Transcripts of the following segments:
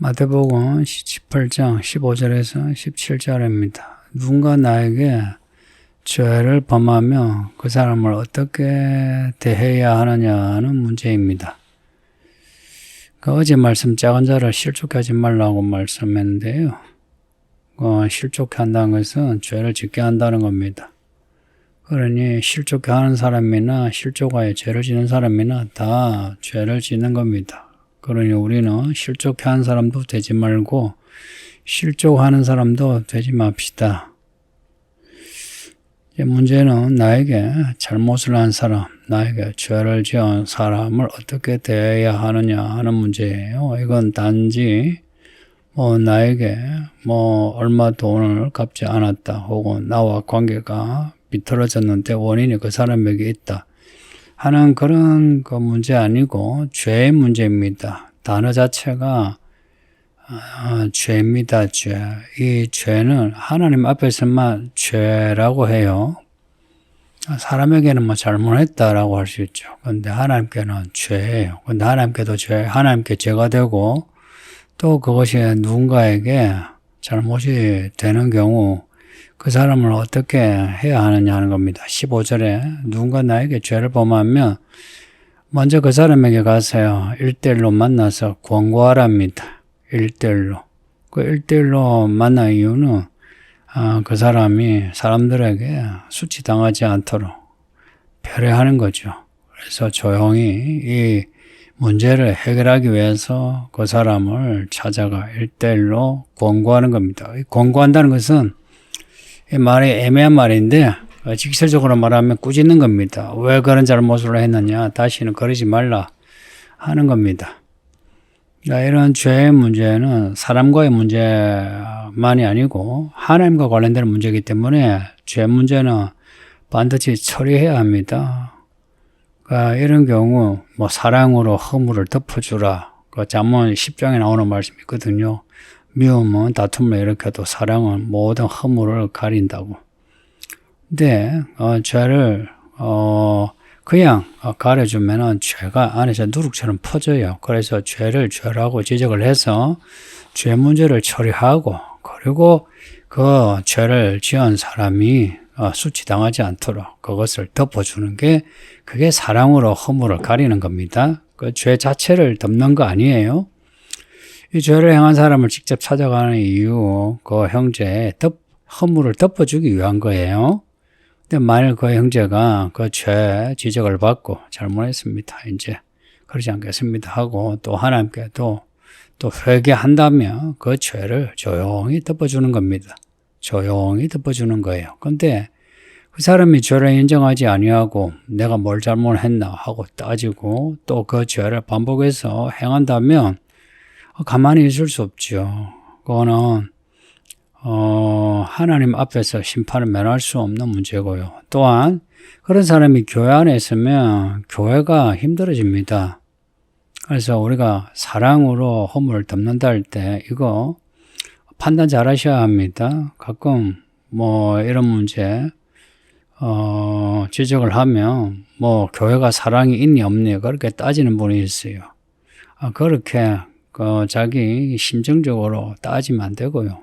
마태복음 18장 15절에서 17절입니다. 누군가 나에게 죄를 범하며 그 사람을 어떻게 대해야 하느냐는 문제입니다. 어제 말씀 작은 자를 실족해 하지 말라고 말씀했는데요. 실족해 한다는 것은 죄를 짓게 한다는 겁니다. 그러니 실족해 하는 사람이나 실족하여 죄를 짓는 사람이나 다 죄를 짓는 겁니다. 그러니 우리는 실족해 하는 사람도 되지 말고 실족하는 사람도 되지 맙시다. 문제는 나에게 잘못을 한 사람, 나에게 죄를 지은 사람을 어떻게 대해야 하느냐 하는 문제예요. 이건 단지 나에게 얼마 돈을 갚지 않았다, 혹은 나와 관계가 비틀어졌는데 원인이 그 사람에게 있다 하는 그런 문제 아니고 죄의 문제입니다. 단어 자체가 죄입니다. 죄. 이 죄는 하나님 앞에서만 죄라고 해요. 사람에게는 잘못했다라고 할 수 있죠. 그런데 하나님께는 죄예요. 그런데 하나님께 죄가 되고 또 그것이 누군가에게 잘못이 되는 경우 그 사람을 어떻게 해야 하느냐 하는 겁니다. 15절에 누군가 나에게 죄를 범하면 먼저 그 사람에게 가서요, 1대1로 만나서 권고하랍니다. 1대1로. 그 1대1로 만난 이유는 그 사람이 사람들에게 수치당하지 않도록 배려하는 거죠. 그래서 조용히 이 문제를 해결하기 위해서 그 사람을 찾아가 1대1로 권고하는 겁니다. 권고한다는 것은 이 말이 애매한 말인데 직설적으로 말하면 꾸짖는 겁니다. 왜 그런 잘못을 했느냐, 다시는 그러지 말라 하는 겁니다. 그러니까 이런 죄의 문제는 사람과의 문제만이 아니고 하나님과 관련된 문제이기 때문에 죄 문제는 반드시 처리해야 합니다. 그러니까 이런 경우 사랑으로 허물을 덮어주라. 그 잠언 10장에 나오는 말씀이 있거든요. 미움은 다툼을 일으켜도 사랑은 모든 허물을 가린다고. 근데 죄를 그냥 가려주면은 죄가 안에서 누룩처럼 퍼져요. 그래서 죄를 죄라고 지적을 해서 죄 문제를 처리하고, 그리고 그 죄를 지은 사람이 수치당하지 않도록 그것을 덮어주는 게, 그게 사랑으로 허물을 가리는 겁니다. 그 죄 자체를 덮는 거 아니에요. 이 죄를 행한 사람을 직접 찾아가는 이유, 그 형제의 허물을 덮어주기 위한 거예요. 근데 만일 그 형제가 그 죄 지적을 받고 잘못했습니다, 이제 그러지 않겠습니다 하고 또 하나님께 또 회개한다면 그 죄를 조용히 덮어주는 겁니다. 조용히 덮어주는 거예요. 근데 그 사람이 죄를 인정하지 아니하고 내가 뭘 잘못했나 하고 따지고 또 그 죄를 반복해서 행한다면 가만히 있을 수 없죠. 그거는 하나님 앞에서 심판을 면할 수 없는 문제고요. 또한 그런 사람이 교회 안에 있으면 교회가 힘들어집니다. 그래서 우리가 사랑으로 허물을 덮는다 할 때 이거 판단 잘 하셔야 합니다. 가끔 이런 문제 지적을 하면 교회가 사랑이 있니 없니 그렇게 따지는 분이 있어요. 그렇게 자기 심정적으로 따지면 안 되고요.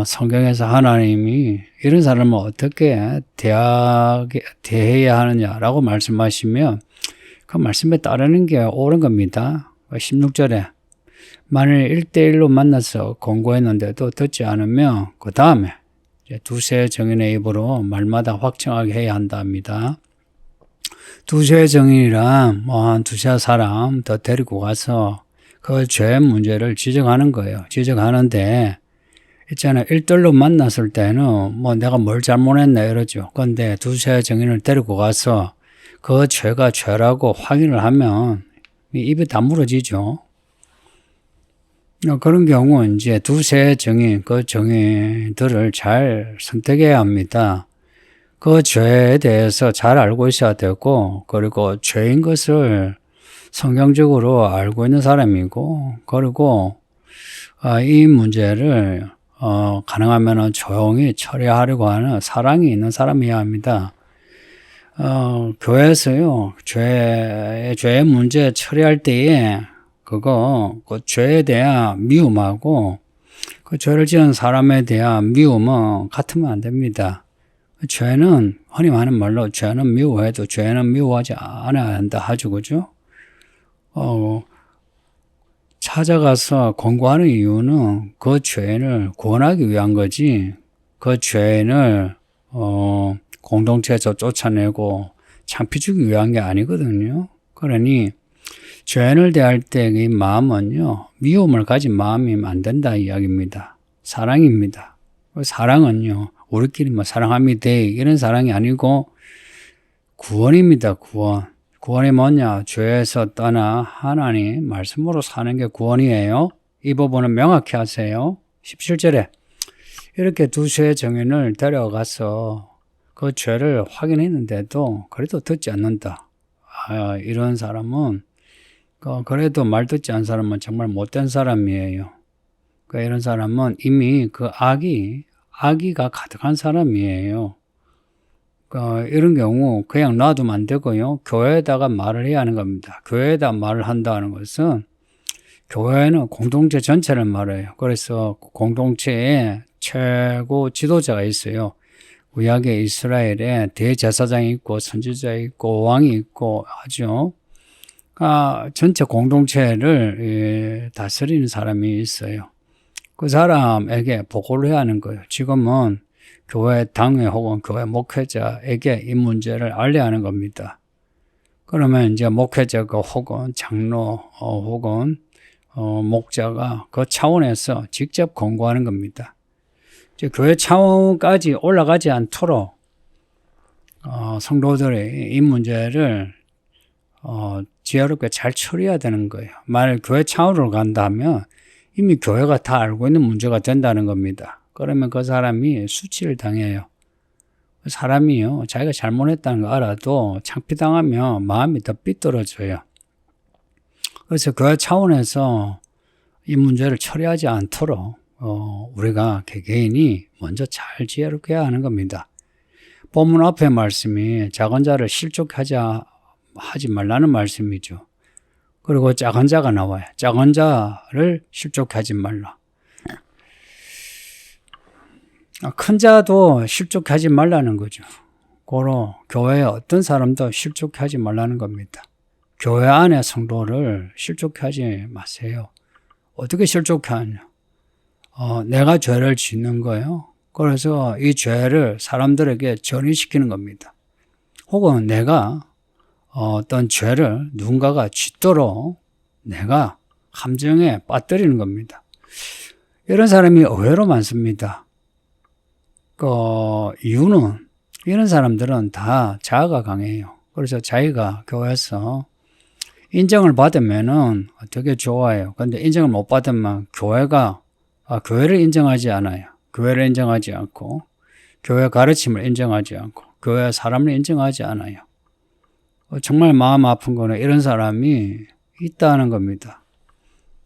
성경에서 하나님이 이런 사람을 어떻게 대해야 하느냐라고 말씀하시면 그 말씀에 따르는 게 옳은 겁니다. 16절에 만일 1대1로 만나서 권고했는데도 듣지 않으면 그 다음에 두세 증인의 입으로 말마다 확정하게 해야 한답니다. 두세 증인이란 한 두세 사람 더 데리고 가서 그 죄 문제를 지적하는 거예요. 지적하는데 있잖아요. 1대1로 만났을 때는 내가 뭘 잘못했나 이러죠. 그런데 두세 증인을 데리고 가서 그 죄가 죄라고 확인을 하면 입이 다 물어지죠. 그런 경우 이제 두세 증인, 그 증인들을 잘 선택해야 합니다. 그 죄에 대해서 잘 알고 있어야 되고, 그리고 죄인 것을 성경적으로 알고 있는 사람이고, 그리고 이 문제를 가능하면 조용히 처리하려고 하는 사랑이 있는 사람이어야 합니다. 교회에서요, 죄의 문제 처리할 때에 그 죄에 대한 미움하고 그 죄를 지은 사람에 대한 미움은 같으면 안 됩니다. 죄는, 흔히 하는 말로 죄는 미워해도 죄는 미워하지 않아야 한다 하죠, 그죠? 찾아가서 권고하는 이유는 그 죄인을 구원하기 위한 거지, 그 죄인을, 공동체에서 쫓아내고 창피 주기 위한 게 아니거든요. 그러니, 죄인을 대할 때 이 마음은요, 미움을 가진 마음이면 안 된다 이야기입니다. 사랑입니다. 사랑은요, 우리끼리 뭐 사랑합니다 이런 사랑이 아니고 구원입니다. 구원. 구원이 뭐냐? 죄에서 떠나 하나님 말씀으로 사는 게 구원이에요. 이 부분은 명확히 하세요. 17절에 이렇게 두 죄의 정인을 데려가서 그 죄를 확인했는데도 그래도 듣지 않는다. 이런 사람은 그래도 말 듣지 않은 사람은 정말 못된 사람이에요. 이런 사람은 이미 그 악의가 가득한 사람이에요. 이런 경우 그냥 놔두면 안 되고요. 교회에다가 말을 해야 하는 겁니다. 교회에다 말을 한다는 것은 교회는 공동체 전체를 말해요. 그래서 공동체에 최고 지도자가 있어요. 구약의 이스라엘에 대제사장이 있고 선지자가 있고 왕이 있고 하죠. 전체 공동체를 다스리는 사람이 있어요. 그 사람에게 보고를 해야 하는 거예요. 지금은 교회 당회 혹은 교회 목회자에게 이 문제를 알려야 하는 겁니다. 그러면 이제 목회자가 혹은 장로 혹은 목자가 그 차원에서 직접 권고하는 겁니다. 이제 교회 차원까지 올라가지 않도록 성도들이 이 문제를 지혜롭게 잘 처리해야 되는 거예요. 만약 교회 차원으로 간다면 이미 교회가 다 알고 있는 문제가 된다는 겁니다. 그러면 그 사람이 수치를 당해요. 사람이요, 자기가 잘못했다는 거 알아도 창피당하면 마음이 더 삐뚤어져요. 그래서 교회 차원에서 이 문제를 처리하지 않도록 우리가 개개인이 먼저 잘 지혜롭게 해야 하는 겁니다. 본문 앞에 말씀이 작은 자를 실족하지 말라는 말씀이죠. 그리고 작은 자가 나와요. 작은 자를 실족하지 말라. 큰 자도 실족하지 말라는 거죠. 고로 교회에 어떤 사람도 실족하지 말라는 겁니다. 교회 안에 성도를 실족하지 마세요. 어떻게 실족하냐? 내가 죄를 짓는 거예요. 그래서 이 죄를 사람들에게 전이시키는 겁니다. 혹은 내가 어떤 죄를 누군가가 짓도록 내가 함정에 빠뜨리는 겁니다. 이런 사람이 의외로 많습니다. 이유는 이런 사람들은 다 자아가 강해요. 그래서 자기가 교회에서 인정을 받으면은 되게 좋아요. 근데 인정을 못 받으면 교회를 인정하지 않아요. 교회를 인정하지 않고, 교회 가르침을 인정하지 않고, 교회 사람을 인정하지 않아요. 정말 마음 아픈 거는 이런 사람이 있다는 겁니다.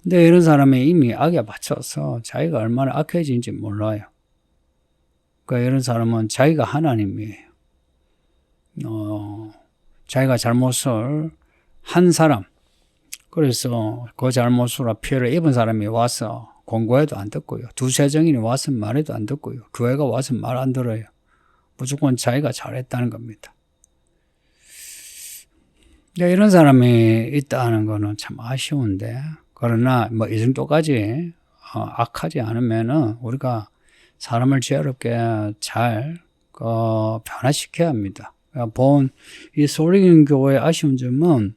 근데 이런 사람이 이미 악에 맞춰서 자기가 얼마나 악해진지 몰라요. 이런 사람은 자기가 하나님이에요. 자기가 잘못을 한 사람, 그래서 그 잘못으로 피해를 입은 사람이 와서 권고해도 안 듣고요. 두세 정인이 와서 말해도 안 듣고요. 교회가 와서 말 안 들어요. 무조건 자기가 잘했다는 겁니다. 이런 사람이 있다는 거는 참 아쉬운데, 그러나 이 정도까지 악하지 않으면은 우리가 사람을 지혜롭게 잘 변화시켜야 합니다. 본 이 솔리긴 교회의 아쉬운 점은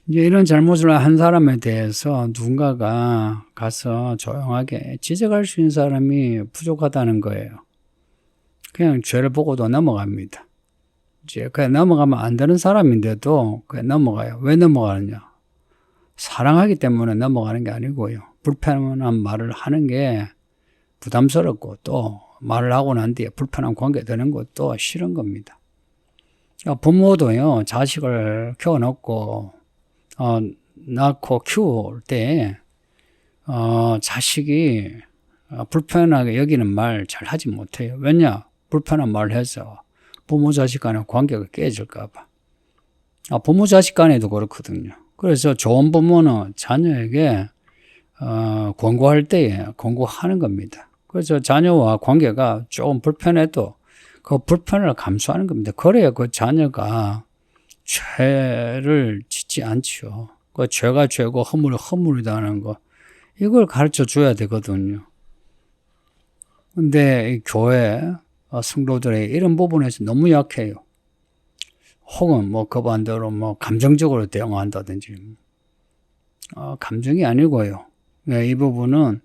이제 이런 잘못을 한 사람에 대해서 누군가가 가서 조용하게 지적할 수 있는 사람이 부족하다는 거예요. 그냥 죄를 보고도 넘어갑니다. 이제 그냥 넘어가면 안 되는 사람인데도 그냥 넘어가요. 왜 넘어가느냐? 사랑하기 때문에 넘어가는 게 아니고요. 불편한 말을 하는 게 부담스럽고 또 말을 하고 난 뒤에 불편한 관계 되는 것도 싫은 겁니다. 부모도요, 자식을 키워놓고 낳고 키울 때 자식이 불편하게 여기는 말 잘 하지 못해요. 왜냐? 불편한 말을 해서 부모 자식 간의 관계가 깨질까 봐. 부모 자식 간에도 그렇거든요. 그래서 좋은 부모는 자녀에게 권고할 때에 권고하는 겁니다. 그래서 자녀와 관계가 조금 불편해도 그 불편을 감수하는 겁니다. 그래야 그 자녀가 죄를 짓지 않죠. 그 죄가 죄고 허물이 허물이다 하는 거, 이걸 가르쳐 줘야 되거든요. 근데 이 교회 성도들의 이런 부분에서 너무 약해요. 혹은 뭐 그 반대로 뭐 감정적으로 대응한다든지. 감정이 아니고요. 이 부분은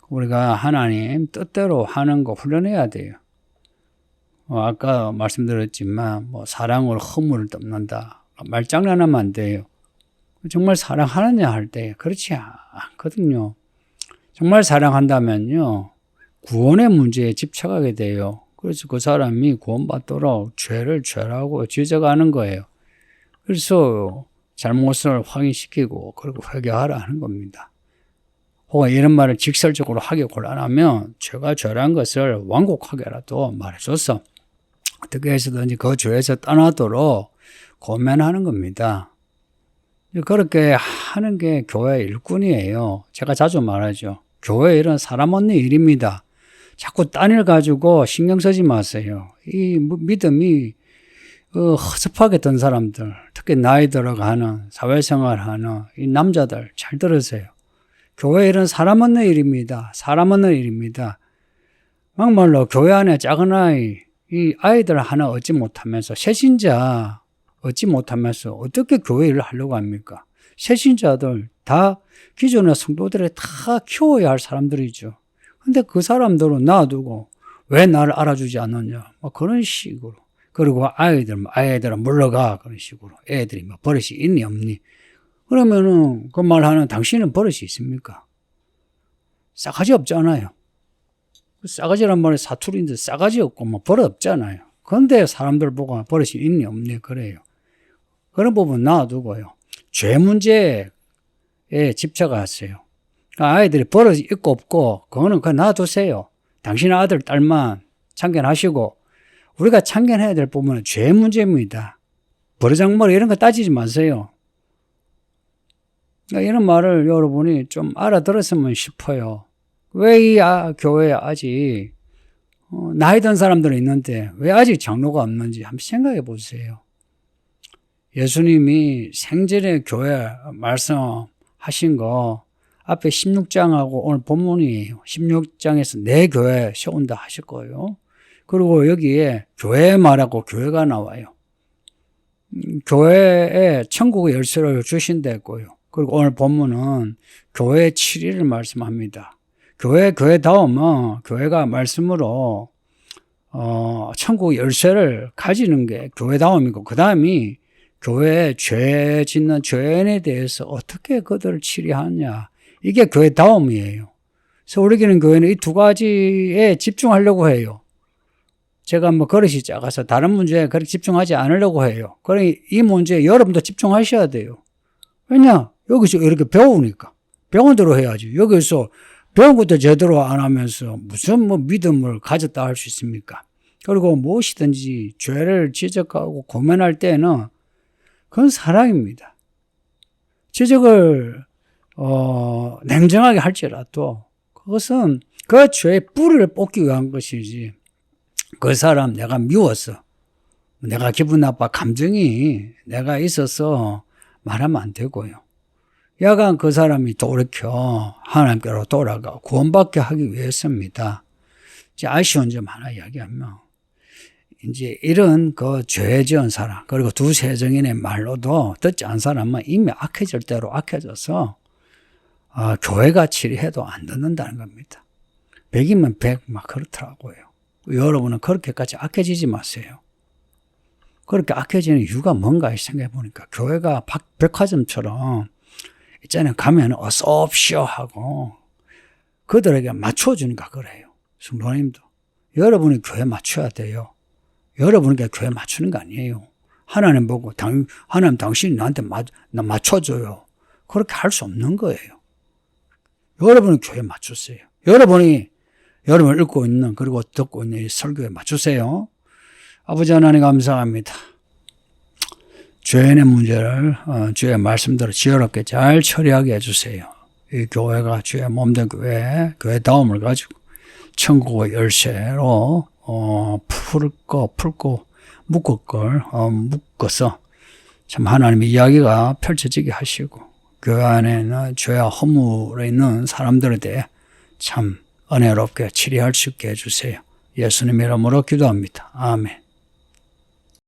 우리가 하나님 뜻대로 하는 거 훈련해야 돼요. 아까 말씀드렸지만 뭐 사랑으로 허물을 덮는다, 말장난하면 안 돼요. 정말 사랑하느냐 할 때 그렇지 않거든요. 정말 사랑한다면요, 구원의 문제에 집착하게 돼요. 그래서 그 사람이 구원받도록 죄를 죄라고 지적하는 거예요. 그래서 잘못을 확인시키고 그리고 회개하라 하는 겁니다. 혹은 이런 말을 직설적으로 하기 곤란하면 죄가 죄란 것을 완곡하게라도 말해줘서 어떻게 해서든지 그 죄에서 떠나도록 고면하는 겁니다. 그렇게 하는 게 교회의 일꾼이에요. 제가 자주 말하죠. 교회 일은 사람 없는 일입니다. 자꾸 딴 일 가지고 신경 쓰지 마세요. 이 믿음이 허습하게 든 사람들, 특히 나이 들어가는 사회생활하는 이 남자들 잘 들으세요. 교회 일은 사람 없는 일입니다. 사람 없는 일입니다. 막말로 교회 안에 작은 아이, 이 아이들 하나 얻지 못하면서, 새신자 얻지 못하면서 어떻게 교회 일을 하려고 합니까? 새신자들 다 기존의 성도들이 다 키워야 할 사람들이죠. 근데 그 사람들은 놔두고 왜 나를 알아주지 않느냐, 뭐 그런 식으로. 그리고 아이들은 물러가, 그런 식으로. 애들이 뭐 버릇이 있니 없니? 그러면은 그 말하는 당신은 버릇이 있습니까? 싸가지 없잖아요. 싸가지란 말이 사투리인데 싸가지 없고 뭐 버릇 없잖아요. 그런데 사람들 보고 버릇이 있니 없니 그래요. 그런 부분 놔두고요. 죄 문제에 집착하세요. 아이들이 버릇이 있고 없고 그거는 그냥 놔두세요. 당신 아들, 딸만 참견하시고, 우리가 참견해야 될 부분은 죄 문제입니다. 버르장머리 이런 거 따지지 마세요. 이런 말을 여러분이 좀 알아들었으면 싶어요. 왜 이 교회에 아직 나이 든 사람들이 있는데 왜 아직 장로가 없는지 한번 생각해 보세요. 예수님이 생전에 교회 말씀하신 거 앞에 16장하고 오늘 본문이에요. 16장에서 내 교회 세운다 하실 거예요. 그리고 여기에 교회 말하고 교회가 나와요. 교회에 천국의 열쇠를 주신다고요. 그리고 오늘 본문은 교회 7일을 말씀합니다. 교회다움은 교회가 말씀으로 천국 열쇠를 가지는 게 교회다움이고, 그 다음이 교회에 죄 짓는 죄인에 대해서 어떻게 그들을 치리하냐, 이게 교회다움이에요. 그래서 우리 교회는 이 두 가지에 집중하려고 해요. 제가 뭐 그릇이 작아서 다른 문제에 그렇게 집중하지 않으려고 해요. 그러니 이 문제에 여러분도 집중하셔야 돼요. 왜냐? 여기서 이렇게 배우니까. 배운 대로 해야지. 여기서 배운 것도 제대로 안 하면서 무슨 뭐 믿음을 가졌다 할 수 있습니까? 그리고 무엇이든지 죄를 지적하고 고면할 때는 그건 사랑입니다. 지적을 냉정하게 할지라도 그것은 그 죄의 뿌리를 뽑기 위한 것이지, 그 사람 내가 미워서, 내가 기분 나빠, 감정이 내가 있어서 말하면 안 되고요. 야간 그 사람이 돌이켜 하나님께로 돌아가 구원받게 하기 위해서입니다. 이제 아쉬운 점 하나 이야기하면, 이제 이런 그 죄 지은 사람, 그리고 두세 정인의 말로도 듣지 않은 사람은 이미 악해질 대로 악해져서 교회가 치리해도 안 듣는다는 겁니다. 100이면 100 막 그렇더라고요. 여러분은 그렇게까지 악해지지 마세요. 그렇게 악해지는 이유가 뭔가 생각해 보니까, 교회가 백화점처럼 있잖아요. 가면 어서 옵시오 하고 그들에게 맞춰주니까 그래요. 성도님도 여러분이 교회 맞춰야 돼요. 여러분에게 교회 맞추는 거 아니에요. 하나님 보고 하나님 당신이 나한테 나 맞춰줘요. 그렇게 할 수 없는 거예요. 여러분이 교회 맞추세요. 여러분이 읽고 있는, 그리고 듣고 있는 이 설교에 맞추세요. 아버지 하나님 감사합니다. 죄인의 문제를 주의 말씀대로 지혜롭게 잘 처리하게 해주세요. 이 교회가 주의 몸된 교회다움을 가지고 천국의 열쇠로 풀고 묶어서 참 하나님의 이야기가 펼쳐지게 하시고 교회 안에는 죄와 허물에 있는 사람들에 대해 참 은혜롭게 치리할 수 있게 해주세요. 예수님 이름으로 기도합니다. 아멘.